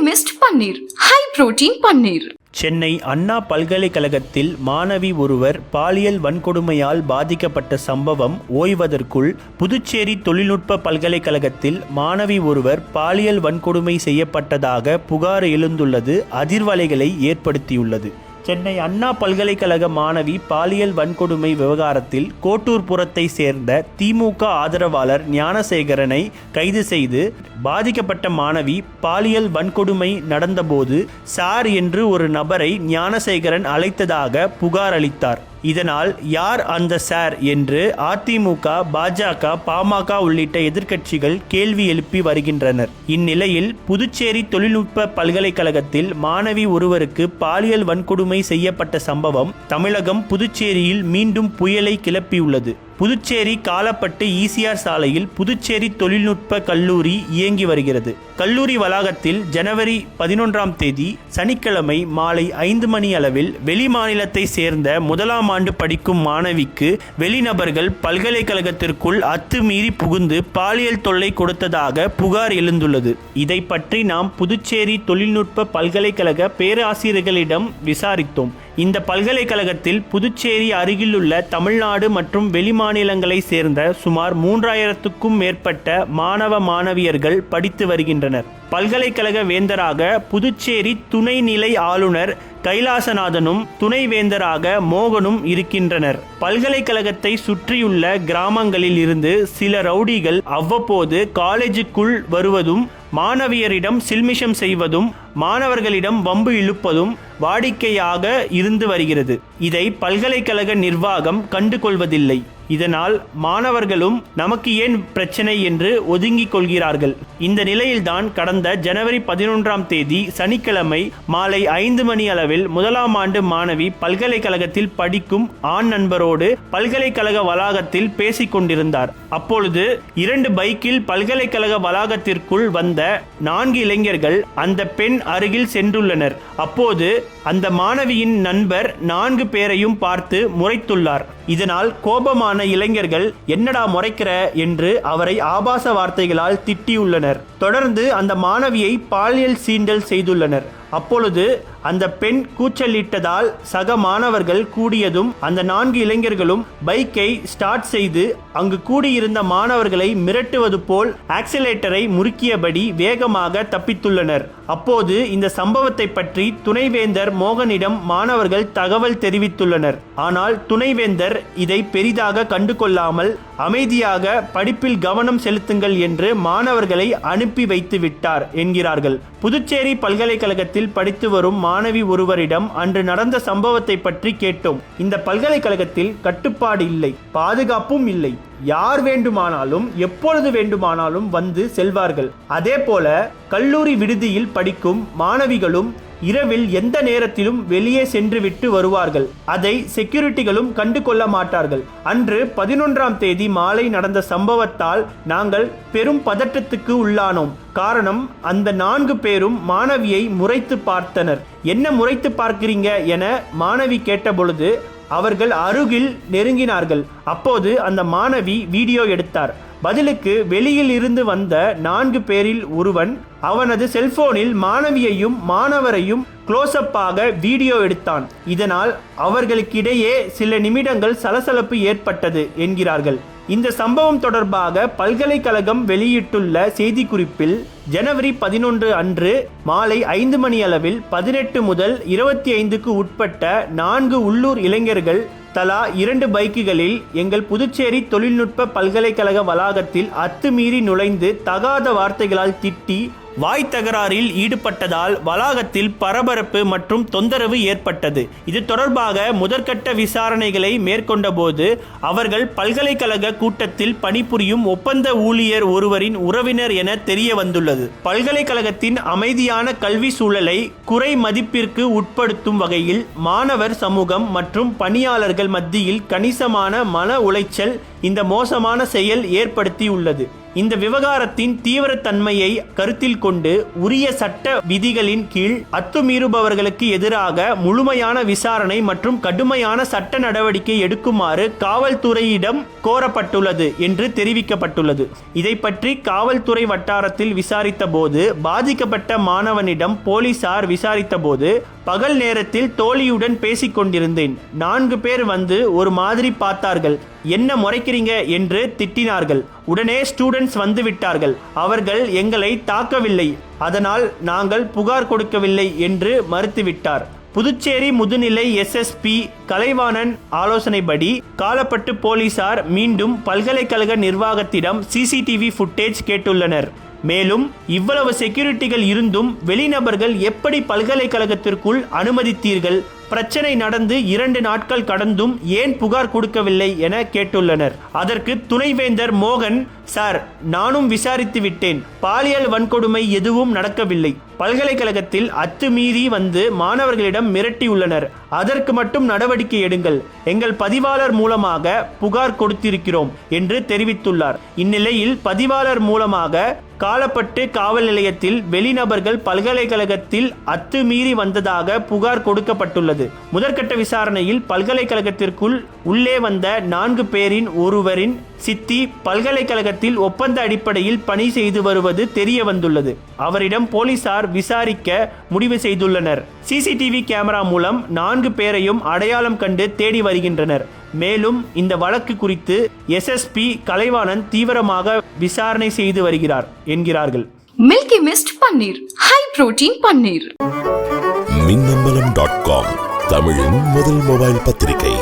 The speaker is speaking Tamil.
மிஸ்ட் பன்னீர், ஹை புரோட்டீன் பன்னீர். சென்னை அண்ணா பல்கலைக்கழகத்தில் மாணவி ஒருவர் பாலியல் வன்கொடுமையால் பாதிக்கப்பட்ட சம்பவம் ஓய்வதற்குள் புதுச்சேரி தொழில்நுட்ப பல்கலைக்கழகத்தில் மாணவி ஒருவர் பாலியல் வன்கொடுமை செய்யப்பட்டதாக புகார் எழுந்துள்ளது அதிர்வலைகளை ஏற்படுத்தியுள்ளது. சென்னை அண்ணா பல்கலைக்கழக மாணவி பாலியல் வன்கொடுமை விவகாரத்தில் கோட்டூர்புரத்தை சேர்ந்த திமுக ஆதரவாளர் ஞானசேகரனை கைது செய்து பாதிக்கப்பட்ட மாணவி பாலியல் வன்கொடுமை நடந்தபோது சார் என்று ஒரு நபரை ஞானசேகரன் அழைத்ததாக புகார் அளித்தார். இதனால் யார் அந்த சார் என்று அதிமுக, பாஜக, பாமக உள்ளிட்ட எதிர்க்கட்சிகள் கேள்வி எழுப்பி வருகின்றனர். இந்நிலையில் புதுச்சேரி தொழில்நுட்ப பல்கலைக்கழகத்தில் மாணவி ஒருவருக்கு பாலியல் வன்கொடுமை செய்யப்பட்ட சம்பவம் தமிழகம் புதுச்சேரியில் மீண்டும் புயலை கிளப்பியுள்ளது. புதுச்சேரி காலப்பட்டு ஈசிஆர் சாலையில் புதுச்சேரி தொழில்நுட்ப கல்லூரி இயங்கி வருகிறது. கல்லூரி வளாகத்தில் ஜனவரி 11 சனிக்கிழமை மாலை 5 மணி அளவில் வெளிமாநிலத்தை சேர்ந்த முதலாம் ஆண்டு படிக்கும் மாணவிக்கு வெளிநபர்கள் பல்கலைக்கழகத்திற்குள் அத்துமீறி புகுந்து பாலியல் தொல்லை கொடுத்ததாக புகார் எழுந்துள்ளது. இதை பற்றி நாம் புதுச்சேரி தொழில்நுட்ப பல்கலைக்கழக பேராசிரியர்களிடம் விசாரித்தோம். இந்த பல்கலைக்கழகத்தில் புதுச்சேரி அருகிலுள்ள தமிழ்நாடு மற்றும் வெளிமாநிலங்களை சேர்ந்த சுமார் 3000க்கும் மேற்பட்ட மாணவ மாணவியர்கள் படித்து வருகின்றனர். பல்கலைக்கழக வேந்தராக புதுச்சேரி துணைநிலை ஆளுநர் கைலாசநாதனும் துணைவேந்தராக மோகனும் இருக்கின்றனர். பல்கலைக்கழகத்தை சுற்றியுள்ள கிராமங்களில் இருந்து சில ரவுடிகள் அவ்வப்போது காலேஜுக்குள் வருவதும் மாணவியரிடம் சில்மிஷம் செய்வதும் மாணவர்களிடம் வம்பு இழுப்பதும் வாடிக்கையாக இருந்து வருகிறது. இதை பல்கலைக்கழக நிர்வாகம் கண்டுகொள்வதில்லை. இதனால் மாணவர்களும் நமக்கு ஏன் பிரச்சனை என்று ஒதுங்கிக் கொள்கிறார்கள். இந்த நிலையில்தான் கடந்த ஜனவரி 11 சனிக்கிழமை மாலை 5 மணி அளவில் முதலாம் ஆண்டு மாணவி பல்கலைக்கழகத்தில் படிக்கும் ஆண் நண்பரோடு பல்கலைக்கழக வளாகத்தில் பேசிக் கொண்டிருந்தார். அப்பொழுது 2 பைக்கில் பல்கலைக்கழக வளாகத்திற்குள் வந்த 4 இளைஞர்கள் அந்த பெண் அருகில் சென்றுள்ளனர். அப்போது அந்த மாணவியின் நண்பர் 4 பேரையும் பார்த்து முறைத்துள்ளார். இதனால் கோபமான இளைஞர்கள் என்னடா முறைக்கிற என்று அவரை ஆபாச வார்த்தைகளால் திட்டியுள்ளனர். தொடர்ந்து அந்த மாணவியை பாலியல் சீண்டல் செய்துள்ளனர். அப்பொழுது அந்த பெண் கூச்சலிட்டதால் சக மாணவர்கள் கூடியதும் அந்த 4 இளைஞர்களும் பைக்கை ஸ்டார்ட் செய்து அங்கு கூடியிருந்த மாணவர்களை மிரட்டுவது போல் ஆக்சிலேட்டரை முறுக்கியபடி வேகமாக தப்பித்துள்ளனர். அப்போது இந்த சம்பவத்தை பற்றி துணைவேந்தர் மோகனிடம் மாணவர்கள் தகவல் தெரிவித்துள்ளனர். ஆனால் துணைவேந்தர் இதை பெரிதாக கண்டுகொள்ளாமல் அமைதியாக படிப்பில் கவனம் செலுத்துங்கள் என்று மாணவர்களை அனுப்பி வைத்து விட்டார் என்கிறார்கள். புதுச்சேரி பல்கலைக்கழகத்தில் படித்து வரும் மாணவி ஒருவரிடம் அன்று நடந்த சம்பவத்தை பற்றி கேட்டோம். இந்த பல்கலைக்கழகத்தில் கட்டுப்பாடு இல்லை, பாதுகாப்பும் இல்லை. யார் வேண்டுமானாலும் எப்பொழுது வேண்டுமானாலும் வந்து செல்வார்கள். அதே போல கல்லூரி விடுதியில் படிக்கும் மாணவிகளும் இரவில் எந்த நேரத்திலும் வெளியே சென்று விட்டு வருவார்கள். அதை செக்யூரிட்டிகளும் கண்டு கொள்ள மாட்டார்கள். அன்று 11 மாலை நடந்த சம்பவத்தால் நாங்கள் பெரும் பதற்றத்துக்கு உள்ளானோம். காரணம், அந்த 4 பேரும் மாணவியை முறைத்து பார்த்தனர். என்ன முறைத்து பார்க்கிறீங்க என மாணவி கேட்டபொழுது அவர்கள் அருகில் நெருங்கினார்கள். அப்போது அந்த மாணவி வீடியோ எடுத்தார். பதிலுக்கு வெளியில் இருந்து வந்த 4 பேரில் ஒருவன் அவனது செல்போனில் மாணவியையும் மாணவரையும் க்ளோஸ்அப்பாக வீடியோ எடுத்தான். இதனால் அவர்களுக்கிடையே சில நிமிடங்கள் சலசலப்பு ஏற்பட்டது என்கிறார்கள். இந்த சம்பவம் தொடர்பாக பல்கலைக்கழகம் வெளியிட்டுள்ள செய்திக்குறிப்பில் ஜனவரி 11 அன்று மாலை 5 மணி அளவில் 18 முதல் 25க்கு உட்பட்ட 4 உள்ளூர் இளைஞர்கள் தலா 2 பைக்குகளில் எங்கள் புதுச்சேரி தொழில்நுட்ப பல்கலைக்கழக வளாகத்தில் அத்துமீறி நுழைந்து தகாத வார்த்தைகளால் திட்டி வாய் தகராறில் ஈடுபட்டதால் வளாகத்தில் பரபரப்பு மற்றும் தொந்தரவு ஏற்பட்டது. இது தொடர்பாக முதற்கட்ட விசாரணைகளை மேற்கொண்ட போது அவர்கள் பல்கலைக்கழக கூட்டத்தில் பணிபுரியும் ஒப்பந்த ஊழியர் ஒருவரின் உறவினர் என தெரிய வந்துள்ளது. பல்கலைக்கழகத்தின் அமைதியான கல்வி சூழலை குறை மதிப்பிற்கு உட்படுத்தும் வகையில் மாணவர் சமூகம் மற்றும் பணியாளர்கள் மத்தியில் கணிசமான மன உளைச்சல் இந்த மோசமான செயல் ஏற்படுத்தியுள்ளது. இந்த விவகாரத்தின் தீவிரத்தன்மையை கருத்தில் கொண்டு உரிய சட்ட விதிகளின் கீழ் அத்துமீறுபவர்களுக்கு எதிராக முழுமையான விசாரணை மற்றும் கடுமையான சட்ட நடவடிக்கை எடுக்குமாறு காவல்துறையிடம் கோரப்பட்டுள்ளது என்று தெரிவிக்கப்பட்டுள்ளது. இதை பற்றி காவல்துறை வட்டாரத்தில் விசாரித்த போது பாதிக்கப்பட்ட மாணவனிடம் போலீசார் விசாரித்த போது, பகல் நேரத்தில் தோழியுடன் பேசிக் கொண்டிருந்தேன். 4 பேர் வந்து ஒரு மாதிரி பார்த்தார்கள். என்ன முறைக்கிறீங்க என்று திட்டினார்கள். உடனே ஸ்டூடெண்ட்ஸ் வந்து விட்டார்கள். அவர்கள் எங்களை தாக்கவில்லை, அதனால் நாங்கள் புகார் கொடுக்கவில்லை என்று மறுத்துவிட்டார். புதுச்சேரி முதுநிலை SSP கலைவாணன் ஆலோசனைப்படி காலப்பட்டு போலீசார் மீண்டும் பல்கலைக்கழக நிர்வாகத்திடம் CCTV ஃபுட்டேஜ் கேட்டுள்ளனர். மேலும் இவ்வளவு செக்யூரிட்டிகள் இருந்தும் வெளிநபர்கள் எப்படி பல்கலைக்கழகத்திற்குள் அனுமதித்தீர்கள்? பிரச்சனை நடந்து 2 நாட்கள் கடந்தும் ஏன் புகார் கொடுக்கவில்லை என கேட்டுள்ளனர். அதற்கு துணைவேந்தர் மோகன், சார், நானும் விசாரித்து விட்டேன். பாலியல் வன்கொடுமை எதுவும் நடக்கவில்லை. பல்கலைக்கழகத்தில் அத்துமீறி வந்து மாணவர்களிடம் மிரட்டியுள்ளனர். அதற்கு மட்டும் நடவடிக்கை எடுங்கள். எங்கள் பதிவாளர் மூலமாக புகார் கொடுத்திருக்கிறோம் என்று தெரிவித்துள்ளார். இந்நிலையில் பதிவாளர் மூலமாக காலப்பட்டு காவல் நிலையத்தில் வெளிநபர்கள் பல்கலைக்கழகத்தில் அத்துமீறி வந்ததாக புகார் கொடுக்கப்பட்டுள்ளது. முதற்கட்ட விசாரணையில் பல்கலைக்கழகத்திற்குள் உள்ளே வந்த 4 பேரின் ஒருவரின் சித்தி பல்கலைக்கழகத்தில் ஒப்பந்த அடிப்படையில் பணி செய்து வருவது தெரிய வந்துள்ளது. அவரிடம் போலீசார் விசாரிக்க முடிவு செய்துள்ளனர். CCTV கேமரா மூலம் 4 பேரையும் அடையாளம் கண்டு தேடி வருகின்றனர். மேலும் இந்த வழக்கு குறித்து SSP கலைவாணன் தீவிரமாக விசாரணை செய்து வருகிறார் என்கிறார்கள். மில்கி மிஸ்ட் பன்னீர், ஹை புரோட்டீன் பன்னீர். மின்னம்பலம்.com தமிழின் முதல் மொபைல் பத்திரிகை.